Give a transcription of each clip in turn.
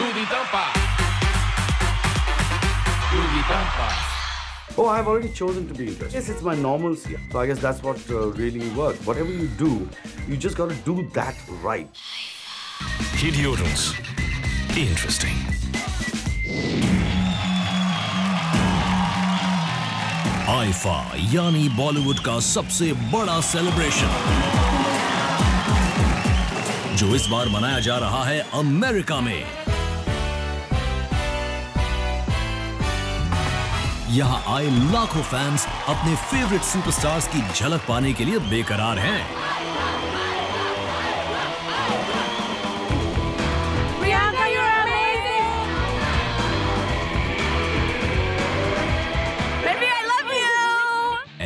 Dudi Tampa. Dudi Tampa. Oh, I've already chosen to be interested. Yes, it's my normalcy. So I guess that's what really works. Whatever you do, you just got to do that right. Idiots. Interesting. IIFA यानी बॉलीवुड का सबसे बड़ा celebration जो इस बार मनाया जा रहा है अमेरिका में। यहां आए लाखों फैंस अपने फेवरेट सुपरस्टार्स की झलक पाने के लिए बेकरार हैं।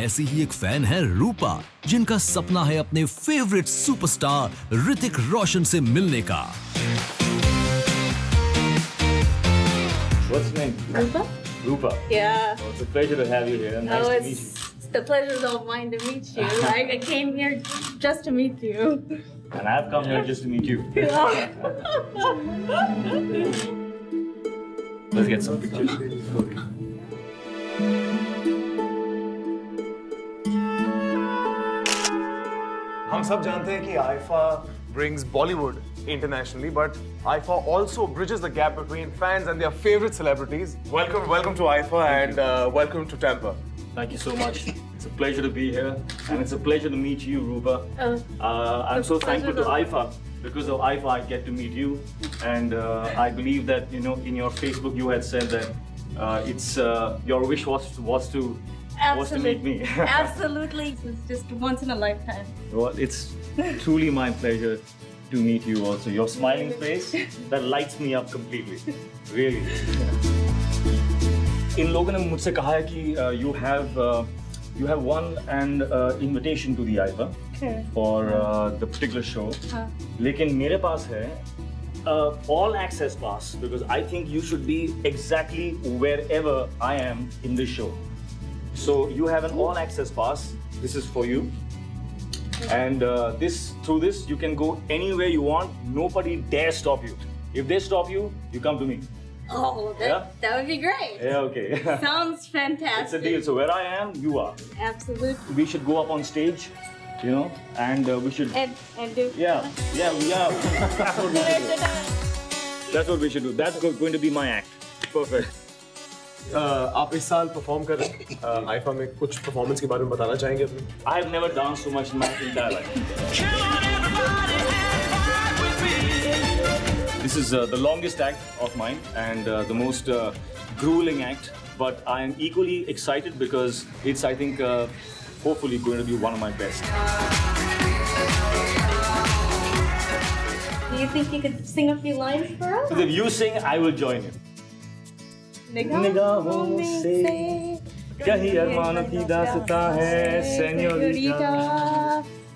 ऐसी ही एक फैन है रूपा, जिनका सपना है अपने फेवरेट सुपरस्टार ऋतिक रोशन से मिलने का। What's your name? Rupa? Rupa. Yeah. Oh, it's a pleasure to have you here. Nice to meet you. The pleasure is all mine to meet you. I came here just to meet you. And I've come here just to meet you. Let's get some pictures. हम सब जानते हैं कि IIFA brings Bollywood internationally, but IFA also bridges the gap between fans and their favorite celebrities. Welcome to IFA and welcome to Tampa. Thank you so much. It's a pleasure to be here, and it's a pleasure to meet you, Rupa. I'm so thankful to IFA. Because of IFA, I get to meet you, and I believe that in your Facebook you had said that it's your wish was to meet me. Absolutely, it's just once in a lifetime. Well, it's truly my pleasure to meet you also. Your smiling face that lights me up completely. Really. इन लोगों ने मुझसे कहा है कि you have won an invitation to the IFA for the particular show. लेकिन मेरे पास है all access pass because I think you should be exactly wherever I am in this show. So you have an all access pass. This is for you. And through this you can go anywhere you want. Nobody dare stop you. If they stop you, you come to me. Oh, that would be great. Yeah, okay. Sounds fantastic. It's a deal. So where I am, you are. Absolutely. We should go up on stage, and we should. And do. Yeah. That's what we should do. That's what we should do. That's going to be my act. Perfect. आप इस साल perform कर रहे हैं IIFA में कुछ performance के बारे में बताना चाहेंगे अपने? I have never danced so much in my entire life. This is the longest act of mine and the most grueling act, but I am equally excited because it's, I think, hopefully going to be one of my best. Do you think you could sing a few lines for us? If you sing, I will join you. निगाहों से कहीं अरमानों की दास्तां है senorita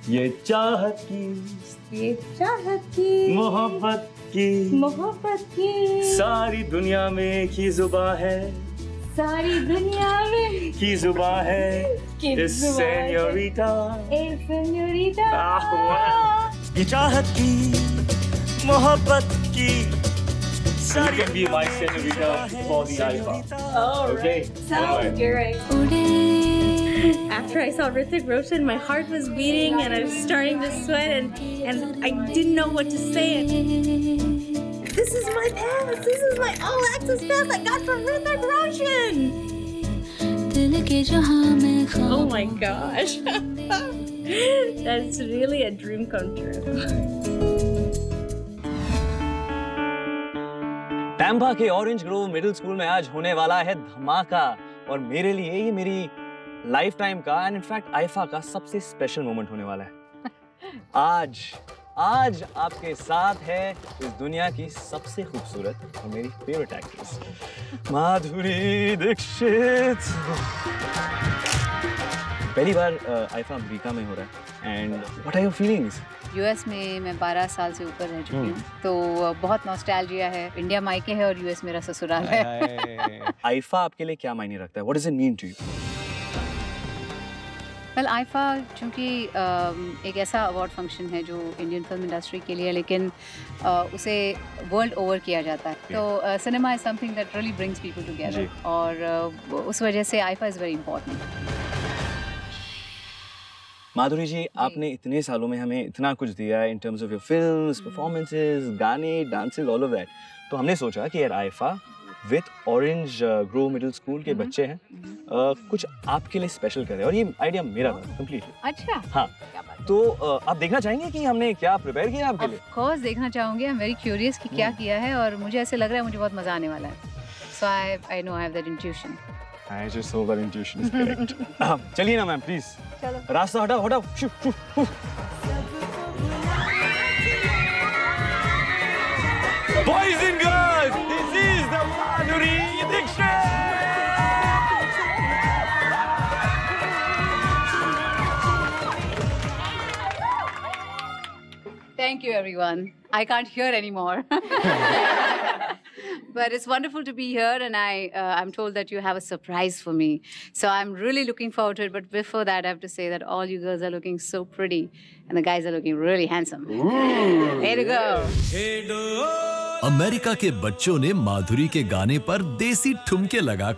ये चाहत की मोहब्बत की सारी दुनिया में एक ही जुबां है सारी दुनिया में की जुबां है इस सेन्योरिटा ये चाहत की मोहब्बत की You can be my senorita for the IFA. Oh, okay. Sounds great. After I saw Hrithik Roshan, my heart was beating and I was starting to sweat and I didn't know what to say. This is my pass. This is my all access pass I got from Hrithik Roshan. Oh my gosh. That's really a dream come true. Tampa के orange Grove middle school में आज होने वाला है धमाका और मेरे लिए ये मेरी लाइफ टाइम का एंड इनफैक्ट आईफा का सबसे स्पेशल मोमेंट होने वाला है। आज आपके साथ है इस दुनिया की सबसे खूबसूरत और मेरी फेवरेट एक्ट्रेस माधुरी दीक्षित। पहली बार आईफा अमेरिका में हो रहा है and what are your feelings? US में मैं 12 साल से ऊपर रह चुकी हूँ तो बहुत नॉस्टैल्जिया है। इंडिया मायके है और यूएस मेरा ससुराल है। आईफा आपके लिए क्या मायने रखता है? What does it mean to you? Well IIFA चूँकि एक ऐसा अवार्ड फंक्शन है जो इंडियन फिल्म इंडस्ट्री के लिए, लेकिन उसे वर्ल्ड ओवर किया जाता है, तो cinema is something that really brings people together, और उस वजह से आईफा इज़ वेरी इंपॉर्टेंट। माधुरी जी, आपने इतने सालों में हमें इतना कुछ दिया है in terms of your films, performances, गाने, डांसेस, ऑल ऑफ दैट, तो हमने सोचा कि यार IIFA with orange grow middle school के बच्चे हैं, कुछ आपके लिए स्पेशल करें, और ये आइडिया मेरा था कंप्लीटली। अच्छा, हाँ, तो आप देखना चाहेंगे कि हमने क्या प्रिपेयर किया आपके लिए? ऑफ कोर्स देखना चाहूँगी, आई एम वेरी क्यूरियस कि क्या किया है, और मुझे ऐसे लग रहा है मुझे बहुत मजा आने वाला है। So I know I have that intuition. I just hope our intuition is correct. चलिए ना मैम, प्लीज। चलो। रास्ता हटाओ, हटाओ। Boys and girls, this is the Madhuri Dixit. Thank you, everyone. I can't hear anymore. But it's wonderful to be here, and I'm told that you have a surprise for me. So I'm really looking forward to it. But before that, I have to say that all you girls are looking so pretty, and the guys are looking really handsome. Way to go! America के बच्चों ने माधुरी के गाने पर देसी ठुमके लगा।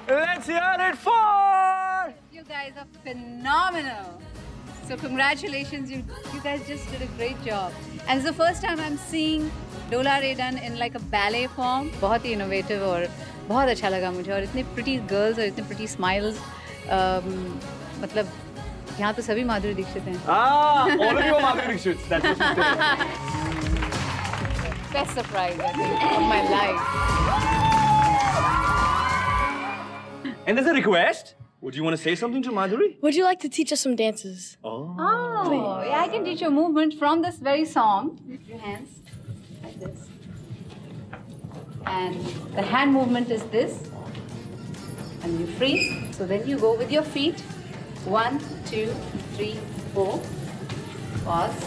Let's hear it for. You guys are phenomenal. So congratulations, you guys just did a great job. And it's the first time I'm seeing Dola Re done in like a ballet form. बहुत ही innovative और बहुत अच्छा लगा मुझे, और इतने pretty girls और इतने pretty smiles. मतलब यहाँ तो सभी माधुरी दीक्षित हैं. All of you are Madhuri Dixit. That's what she said. Best surprise I think of my life. And there's a request. Would you want to say something to Madhuri? Would you like to teach us some dances? Oh, yeah, I can teach you a movement from this very song. With your hands like this. And the hand movement is this. And you freeze. So then you go with your feet. 1, 2, 3, 4. Pause.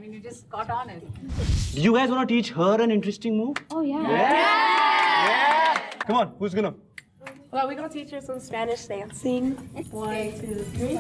You just got on it. Do you guys want to teach her an interesting move? Oh, yeah. Yeah. Come on, who's gonna? Well, we're going to teach her some Spanish dancing. 1, 2, 3.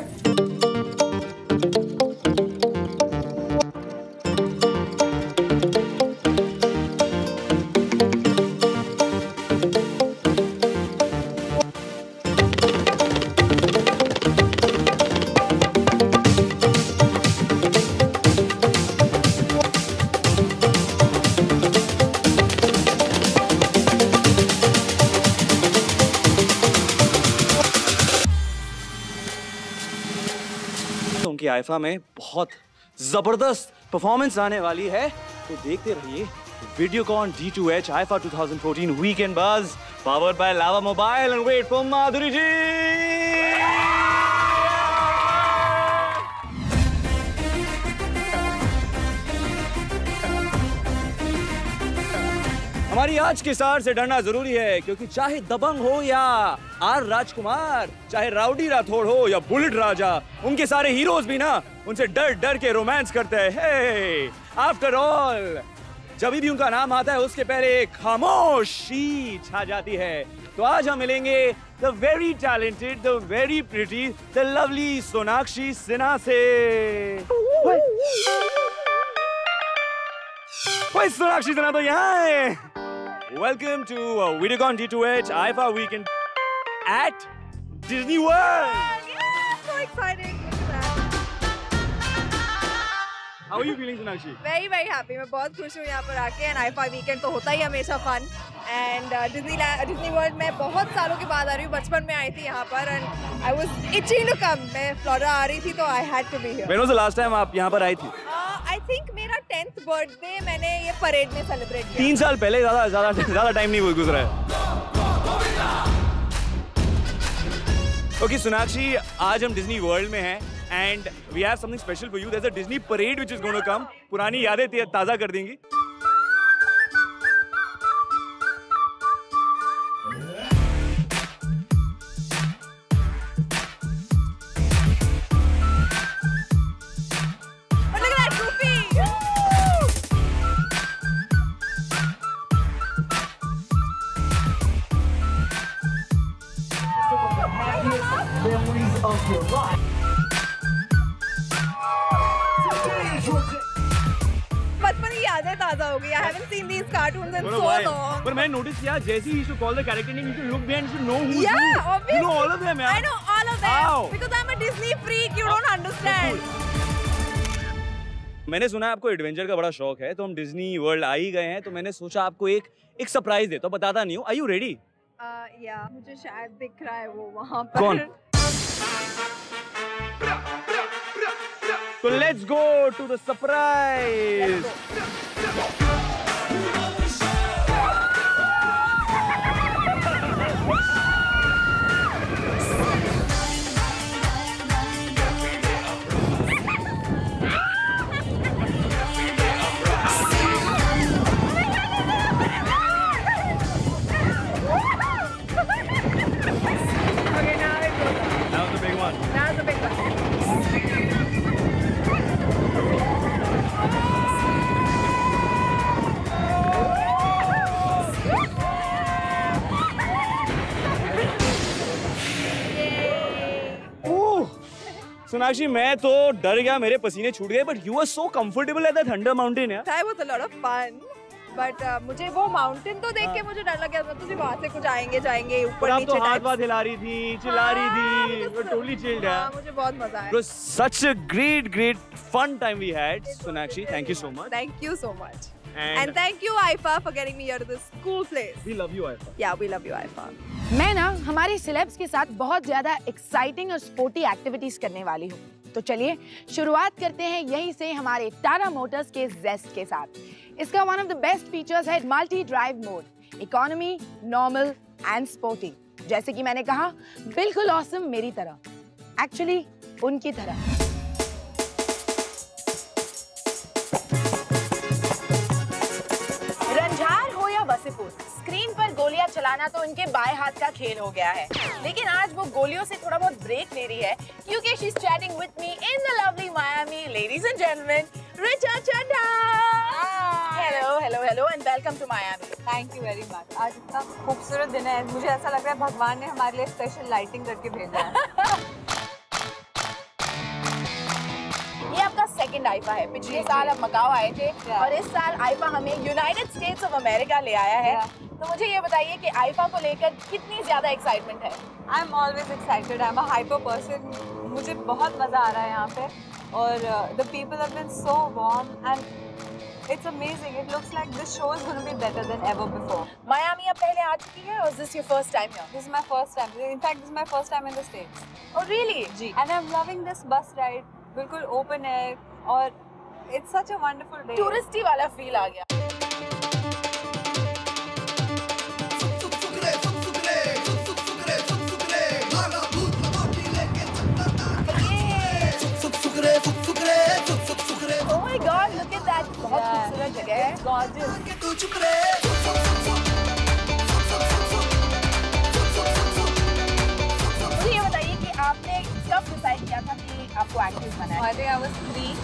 उनकी IIFA में बहुत जबरदस्त performance आने वाली है, तो देखते रहिए Videocon D2H IIFA 2014 weekend buzz powered by Lava mobile, and wait for Madhuri ji. हमारी आज के स्टार से डरना जरूरी है, क्योंकि चाहे दबंग हो या आर राजकुमार, चाहे राउडी राठौड़ हो या बुलेट राजा, उनके सारे हीरोज भी ना उनसे डर डर के रोमांस करते हैं। आफ्टर ऑल, जब भी उनका नाम आता है उसके पहले एक खामोशी छा जाती है। तो आज हम मिलेंगे the very talented, the very pretty, the lovely Sonakshi Sinha से। सोनाक्षी सिन्हा तो यहाँ है। Welcome to Videocon D2H IFA Weekend at Disney World. Yeah, so exciting. How are you feeling, Sonakshi? Very, very happy. मैं बहुत खुश हूँ यहाँ पर आके, and IFA Weekend तो होता ही हमेशा fun. And Disney World मैं बहुत सालों के बाद आ रही हूँ, बचपन में आई थी यहाँ पर, and I was itching to come. मैं फ्लोरिडा आ रही थी तो I had to be here. When was the last time आप यहाँ पर आई थी? I think मेरा 10th बर्थडे मैंने ये परेड में सेलिब्रेट किया। 3 साल पहले, ज़्यादा टाइम नहीं गुजरा है। Okay, सोनाक्षी, आज हम डिज्नी वर्ल्ड में हैं, and we have something special for you. There's a Disney parade which is going to come. पुरानी यादें ताज़ा कर देंगी। of your life. बचपन की यादें ताजा हो गई. I haven't seen these cartoons in so long. पर मैं नोटिस किया जैसे ही call the character name, you look behind, you know who. Yeah, obviously. You know all of them, yeah. I know all of them. How? Because I'm a Disney freak. You don't understand. मैंने सुना है आपको adventure का बड़ा शौक है, तो हम डिज्नी वर्ल्ड आ ही गए हैं, तो मैंने सोचा आपको एक सरप्राइज दे, तो बताता नहीं हूँ. Are you ready? या मुझे शायद दिख रहा है वो वहाँ पर. कौन? So let's go to the surprise. Okay, now it goes on. Now the big one. Now the big one. Sonakshi मैं तो डर गया, मेरे पसीने छूट गए, but you are so comfortable at the thunder mountain यार. That was a lot of fun. But मुझे वो माउंटेन तो देख के मुझे डर लग गया था. तुझे वहाँ से कुछ आएंगे जाएंगे ऊपर नीचे. तो हाथ हिला रही थी, चिल्ला रही थी. Totally chilled यार. मुझे बहुत मजा आया. It was such a great fun time we had. Sonakshi, thank you so much. Thank you so much. And thank you IFA for getting me here to this cool place. We love you, Aifa. Yeah, we love you IFA. मैं ना हमारे syllabus के साथ बहुत ज्यादा exciting और sporty activities करने वाली हूँ. तो चलिए शुरुआत करते हैं यहीं से हमारे टाटा मोटर्स के जेस्ट के साथ. इसका one of the best features है multi drive mode, economy, normal and sporty. जैसे कि मैंने कहा, बिल्कुल ऑसम मेरी तरह, एक्चुअली उनकी तरह. रंझार हो या वसीपुर, स्क्रीन पर गोलियां चलाना तो इनके बाएं हाथ का खेल हो गया है. लेकिन आज वो गोलियों से थोड़ा बहुत ब्रेक ले रही है, क्योंकि she is chatting with me in the lovely Miami. Ladies and gentleman, Richa Chadha. Hello and welcome to Miami. Thank you very much. आज इतना खूबसूरत दिन है, मुझे ऐसा लग रहा है भगवान ने हमारे लिए स्पेशल लाइटिंग करके भेजा है. ये आपका सेकंड आईफा है. पिछले साल आप मकाओ आए थे और इस साल आईफा हमें यूनाइटेड स्टेट्स ऑफ अमेरिका ले आया है. तो मुझे ये बताइए कि आईफा को लेकर कितनी ज्यादा एक्साइटमेंट है. I am always excited. I am a hyper person. मुझे बहुत मजा आ रहा है यहाँ पे और the people have been so warm and it's amazing. It looks like this show is gonna be better than ever before. Miami आप पहले आ चुकी है और is this your first time here? This is my first time. In fact this is my first time in the states. Oh really? जी. And I am loving this bus ride. बिल्कुल open air और it's such a wonderful day. Touristy वाला feel आ गया. Oh my God, look at that. बहुत खूबसूरत जगह है. Gorgeous. मुझे ये बताइए कि आपने कब डिसाइड किया था कि आपको एक्ट्रेस बनना है? I think I was 3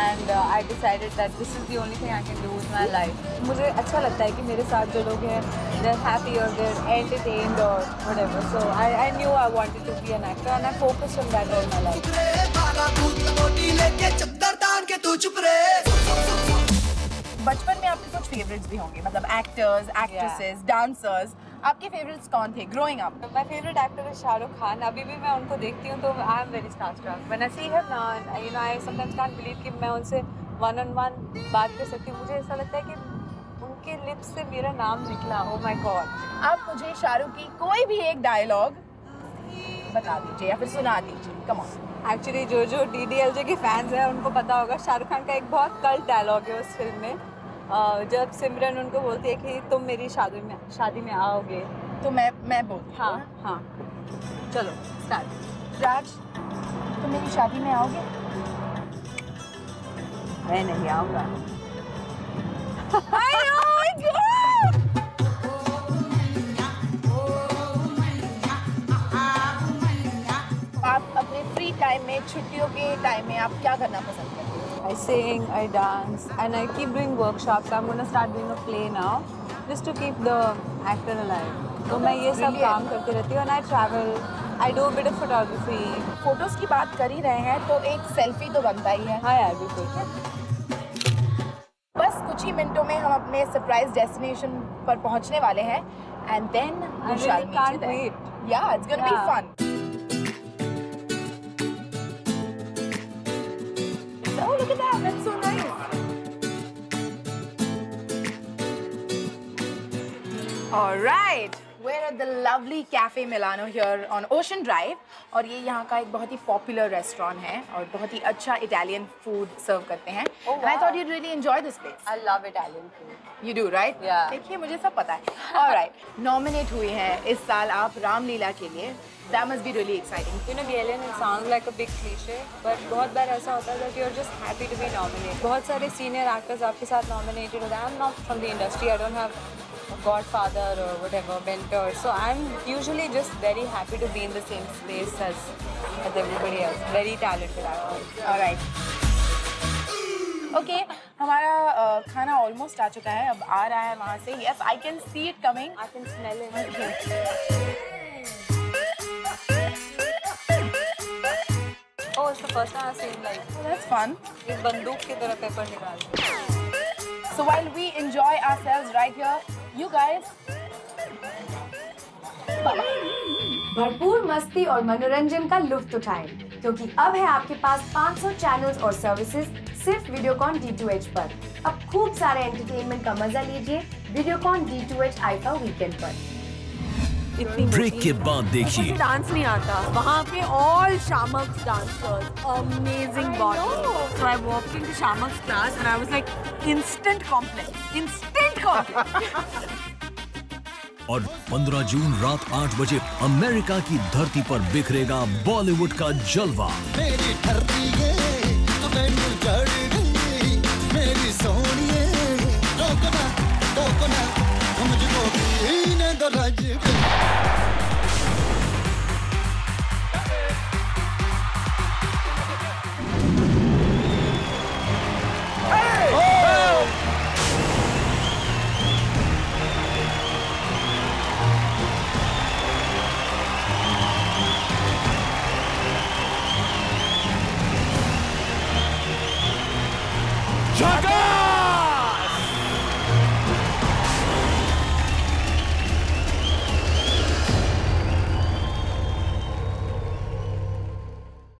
and I decided that this is the only thing I can do with my life. मुझे अच्छा लगता है कि मेरे साथ जो लोग हैं, they're happy or they're entertained or whatever. So I knew I wanted to be an actor and I focused on that all my life. बचपन में आपके कुछ फेवरेट्स भी होंगे, मतलब एक्टर्स, एक्ट्रेसेस, डांसर्स. आपके फेवरेट्स कौन थे growing up? My favorite actor is Shahrukh Khan. अभी भी मैं उनको देखती हूँ तो I am very starstruck. When I see him now, you know, I sometimes can't believe कि मैं उनसे one on one बात कर सकती हूँ. मुझे ऐसा लगता है कि उनके लिप्स से मेरा नाम निकला. Oh my God. आप मुझे शाहरुख की कोई भी एक डायलॉग बता दीजिए या फिर सुना दीजिए. Come on. एक्चुअली जो DDLJ के फैंस हैं उनको पता होगा, शाहरुख खान का एक बहुत कल्ट डायलॉग है उस फिल्म में. जब सिमरन उनको बोलती है कि तुम मेरी शादी में आओगे, तो मैं बोलती हूँ. हाँ चलो स्टार्ट. राज, तुम मेरी शादी में आओगे? मैं नहीं आऊँगा. आप अपने फ्री टाइम में, छुट्टियों के टाइम में आप क्या करना पसंद करते हैं? I sing, I dance, and I keep doing workshops. I'm gonna start doing a play now, just to keep the actor alive. तो मैं ये सब काम करती रहती हूँ. And I travel. I do a bit of photography. Photos की बात कर ही रहे हैं तो एक सेल्फी तो बनता ही है। हाँ यार बिल्कुल। बस कुछ ही मिनटों में हम अपने सरप्राइज डेस्टिनेशन पर पहुंचने वाले हैं and then we shall meet you there. Yeah, it's gonna be fun. Oh, look at that. That's so nice. All right. We're at the lovely Cafe Milano here on Ocean Drive. और ये यहाँ का एक बहुत ही popular restaurant है और बहुत ही अच्छा इटालियन फूड सर्व करते हैं। And I thought you'd really enjoy this place. I love Italian food. You do, right? Yeah. देखिए मुझे सब पता है। All right. Nominate हुई हैं इस साल आप रामलीला के लिए। That must be really exciting. You know, Galen, it sounds like a big cliche, but बहुत बार ऐसा होता है that you're just happy to be nominated. बहुत सारे senior actors आपके साथ nominated होते हैं. I'm not from the industry. I don't have a godfather or whatever mentor, so I'm usually just very happy to be in the same space as everybody else. Very talented actors. All right. Okay, हमारा खाना almost आ चुका है. अब आ रहा है वहाँ से. Yes, I can see it coming. I can smell it. Okay. Oh, it's the first time I've seen like. Oh, that's fun. एक बंदूक की तरह पेपर निकालते हैं. So while we enjoy ourselves right here, you guys. भरपूर मस्ती और मनोरंजन का लुत्फ उठाएं, क्योंकि अब है आपके पास 500 चैनल्स और सर्विसेज सिर्फ वीडियोकॉन D2H पर। अब खूब सारे एंटरटेनमेंट का मजा लीजिए वीडियोकॉन D2H आईफा वीकेंड पर। ब्रेक के बाद देखिए डांस नहीं आता वहाँ पे all Shiamak's dancers amazing body so I walked into Shiamak's class and I was like instant complex और 15 जून रात 8 बजे अमेरिका की धरती पर बिखरेगा बॉलीवुड का जलवा। मेरी धरती है मैंने जड़ गई मेरी सोनिए रोकना टोकना मुझको पीने दो रज Shaka!